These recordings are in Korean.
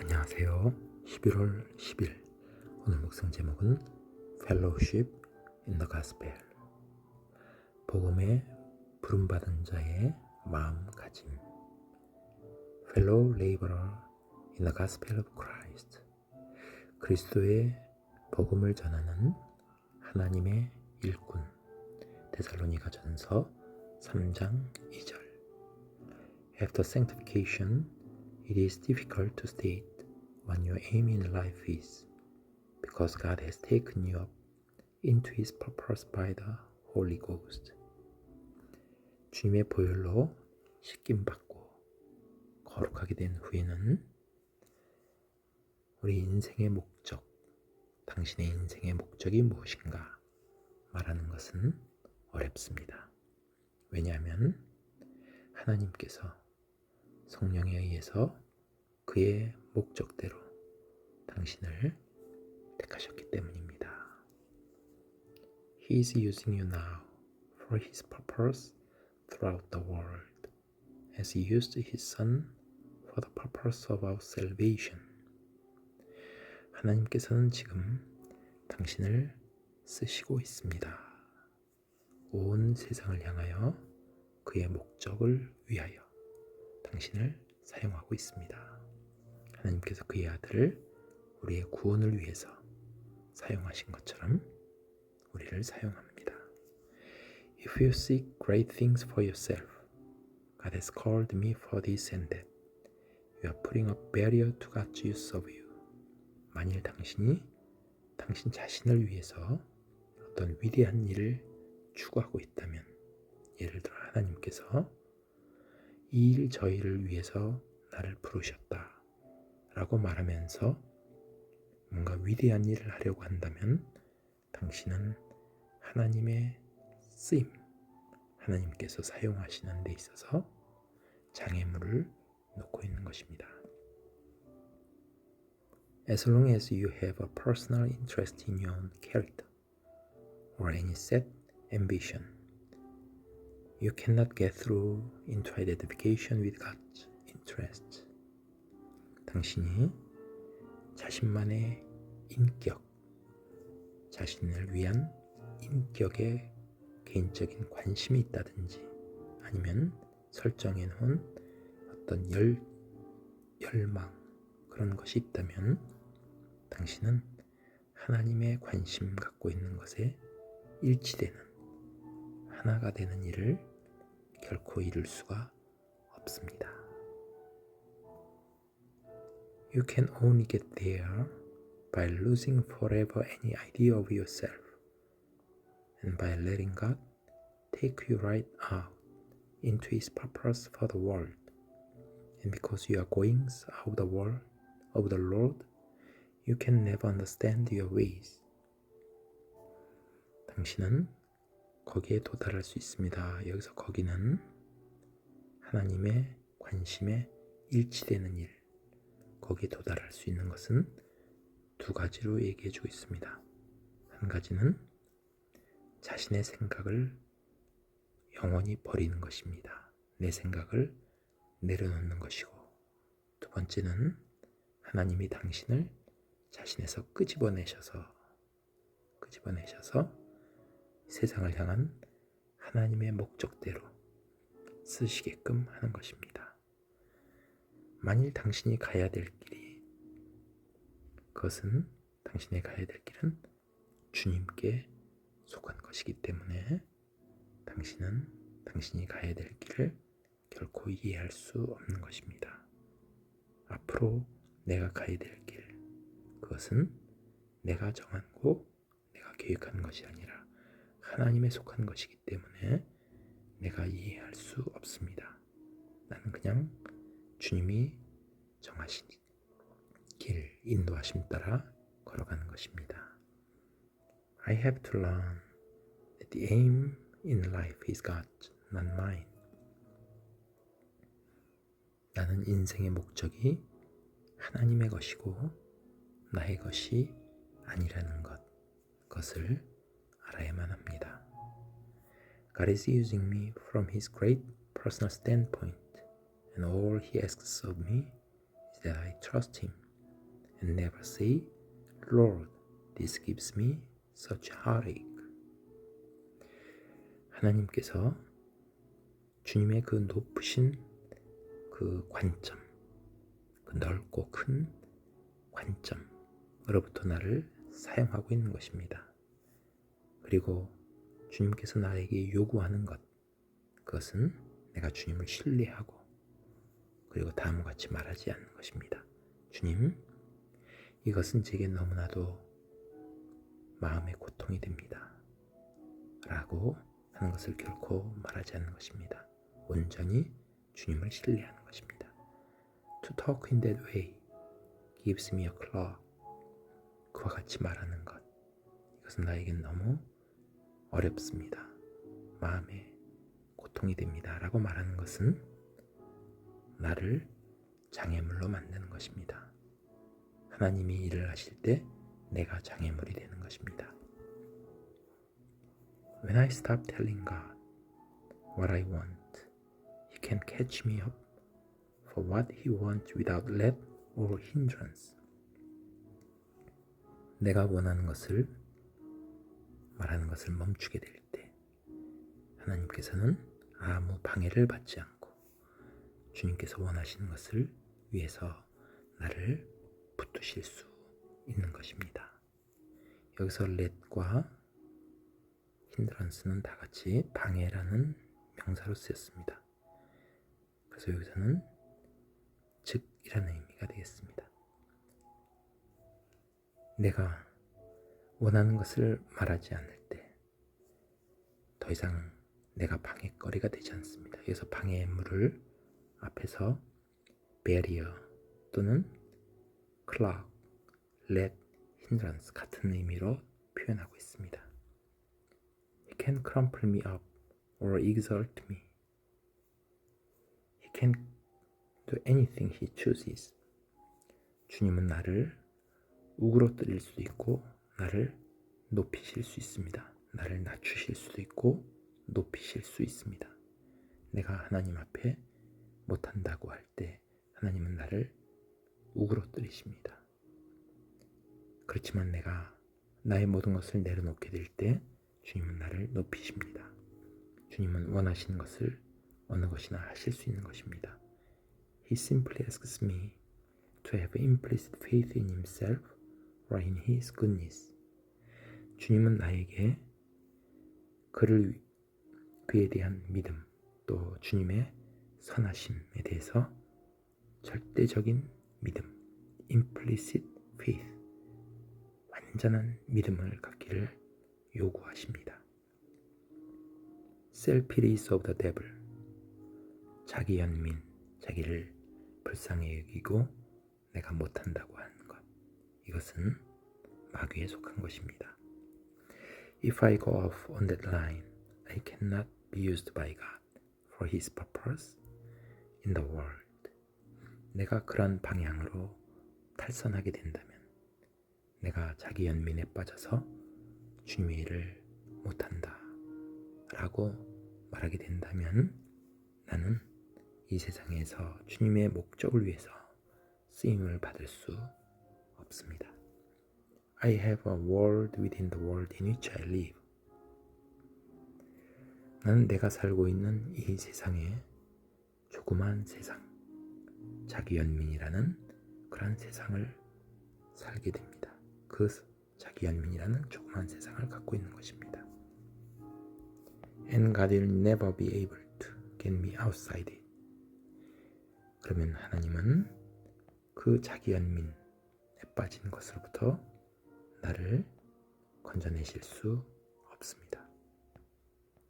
안녕하세요. 11월 10일 오늘 묵상 제목은 Fellowship in the Gospel, 복음에 부름받은 자의 마음가짐. Fellow laborer in the Gospel of Christ, 그리스도의 복음을 전하는 하나님의 일꾼. 데살로니가전서 3장 2절. After sanctification, it is difficult to state what your aim in life is, because God has taken you up into His purpose by the Holy Ghost. 주님의 보혈로 씻김받고 거룩하게 된 후에는 우리 인생의 목적, 당신의 인생의 목적이 무엇인가 말하는 것은 어렵습니다. 왜냐하면 하나님께서 성령에 의해서 그의 목적대로 당신을 택하셨기 때문입니다. He is using you now for His purpose throughout the world, as He used His Son for the purpose of our salvation. 하나님께서는 지금 당신을 쓰시고 있습니다. 온 세상을 향하여 그의 목적을 위하여 당신을 사용하고 있습니다. 하나님께서 그의 아들을 우리의 구원을 위해서 사용하신 것처럼 우리를 사용합니다. If you seek great things for yourself, God has called me for this and that. You are putting a barrier to God's use of you. 만일 당신이 당신 자신을 위해서 어떤 위대한 일을 추구하고 있다면, 예를 들어 하나님께서 이 일 저 일을 위해서 나를 부르셨다 라고 말하면서 뭔가 위대한 일을 하려고 한다면 당신은 하나님의 쓰임, 하나님께서 사용하시는 데 있어서 장애물을 놓고 있는 것입니다. As long as you have a personal interest in your own character or any set ambition, you cannot get through into identification with God's interest. 당신이 자신만의 인격, 자신을 위한 인격에 개인적인 관심이 있다든지 아니면 설정해 놓은 어떤 열망, 그런 것이 있다면 당신은 하나님의 관심 갖고 있는 것에 일치되는, 하나가 되는 일을 결코 이룰 수가 없습니다. You can only get there by losing forever any idea of yourself and by letting God take you right out into His purpose for the world. And because you are goings of the world of the Lord, you can never understand your ways. 당신은 거기에 도달할 수 있습니다. 여기서 거기는 하나님의 관심에 일치되는 일, 거기에 도달할 수 있는 것은 두 가지로 얘기해 주고 있습니다. 한 가지는 자신의 생각을 영원히 버리는 것입니다. 내 생각을 내려놓는 것이고, 두 번째는 하나님이 당신을 자신에서 끄집어내셔서 세상을 향한 하나님의 목적대로 쓰시게끔 하는 것입니다. 만일 당신이 가야 될 길이, 그것은 당신이 가야 될 길은 주님께 속한 것이기 때문에 당신은 당신이 가야 될 길을 결코 이해할 수 없는 것입니다. 앞으로 내가 가야 될 길, 그것은 내가 정하고 내가 계획하는 것이 아니라 하나님에 속한 것이기 때문에 내가 이해할 수 없습니다. 나는 그냥 주님이 정하신 길, 인도하심 따라 걸어가는 것입니다. I have to learn that the aim in life is God, not mine. 나는 인생의 목적이 하나님의 것이고 나의 것이 아니라는 그것을 알아야만 합니다. God is using me from His great personal standpoint, and all He asks of me is that I trust Him and never say, Lord, this gives me such heartache. 하나님께서 주님의 그 높으신 그 관점, 그 넓고 큰 관점으로부터 나를 사용하고 있는 것입니다. 그리고 주님께서 나에게 요구하는 것, 그것은 내가 주님을 신뢰하고 그리고 다음과 같이 말하지 않는 것입니다. 주님, 이것은 제게 너무나도 마음의 고통이 됩니다. 라고 하는 것을 결코 말하지 않는 것입니다. 온전히 주님을 신뢰하는 것입니다. To talk in that way gives me a claw. 그와 같이 말하는 것, 이것은 나에겐 너무 어렵습니다. 마음에 고통이 됩니다. 라고 말하는 것은 나를 장애물로 만드는 것입니다. 하나님이 일을 하실 때 내가 장애물이 되는 것입니다. When I stop telling God what I want, He can catch me up for what He wants without let or hindrance. 내가 원하는 것을 말하는 것을 멈추게 될 때 하나님께서는 아무 방해를 받지 않고 주님께서 원하시는 것을 위해서 나를 붙드실 수 있는 것입니다. 여기서 let과 hindrance는 다 같이 방해라는 명사로 쓰였습니다. 그래서 여기서는 즉이라는 의미가 되겠습니다. 내가 원하는 것을 말하지 않을 때 더 이상 내가 방해거리가 되지 않습니다. 여기서 방해물을 앞에서 barrier 또는 clog, let, hindrance 같은 의미로 표현하고 있습니다. He can crumple me up or exalt me. He can do anything he chooses. 주님은 나를 우그러뜨릴 수도 있고 나를 높이실 수 있습니다. 나를 낮추실 수도 있고 높이실 수 있습니다. 내가 하나님 앞에 못한다고 할 때 하나님은 나를 우그러뜨리십니다. 그렇지만 내가 나의 모든 것을 내려놓게 될 때 주님은 나를 높이십니다. 주님은 원하시는 것을 어느 것이나 하실 수 있는 것입니다. He simply asks me to have implicit faith in himself or in his goodness. 주님은 나에게 그에 대한 믿음, 또 주님의 선하심에 대해서 절대적인 믿음, implicit faith, 완전한 믿음을 갖기를 요구하십니다. Self-pities of the devil, 자기 연민, 자기를 불쌍히 여기고 내가 못한다고 하는 것, 이것은 마귀에 속한 것입니다. If I go off on that line, I cannot be used by God for His purpose in the world. 내가 그런 방향으로 탈선하게 된다면, 내가 자기 연민에 빠져서 주님의 일을 못한다 라고 말하게 된다면 나는 이 세상에서 주님의 목적을 위해서 쓰임을 받을 수 없습니다. I have a world within the world in which I live. 나는 내가 살고 있는 이 세상에 조그만 세상, 자기 연민이라는 그런 세상을 살게 됩니다. 그 자기 연민이라는 조그만 세상을 갖고 있는 것입니다. And God will never be able to get me outside it. 그러면 하나님은 그 자기 연민에 빠진 것으로부터 나를 건져내실 수 없습니다.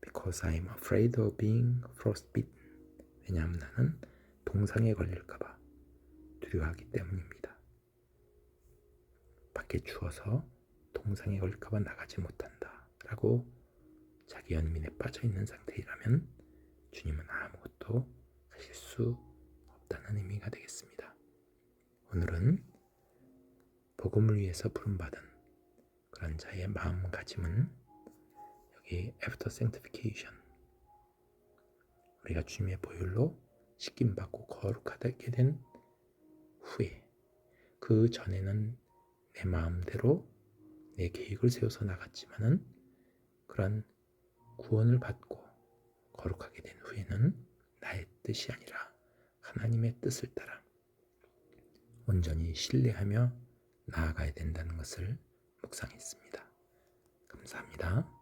Because I am afraid of being frostbitten. 왜냐하면 나는 동상에 걸릴까봐 두려워하기 때문입니다. 밖에 추워서 동상에 걸릴까봐 나가지 못한다 라고 자기 연민에 빠져있는 상태이라면 주님은 아무것도 하실 수 없다는 의미가 되겠습니다. 오늘은 복음을 위해서 부름받은 그런 자의 마음가짐은 여기 after sanctification, 우리가 주님의 보혈로 씻김받고 거룩하게 된 후에 그 전에는 내 마음대로 내 계획을 세워서 나갔지만은 그런 구원을 받고 거룩하게 된 후에는 나의 뜻이 아니라 하나님의 뜻을 따라 온전히 신뢰하며 나아가야 된다는 것을 묵상했습니다. 감사합니다.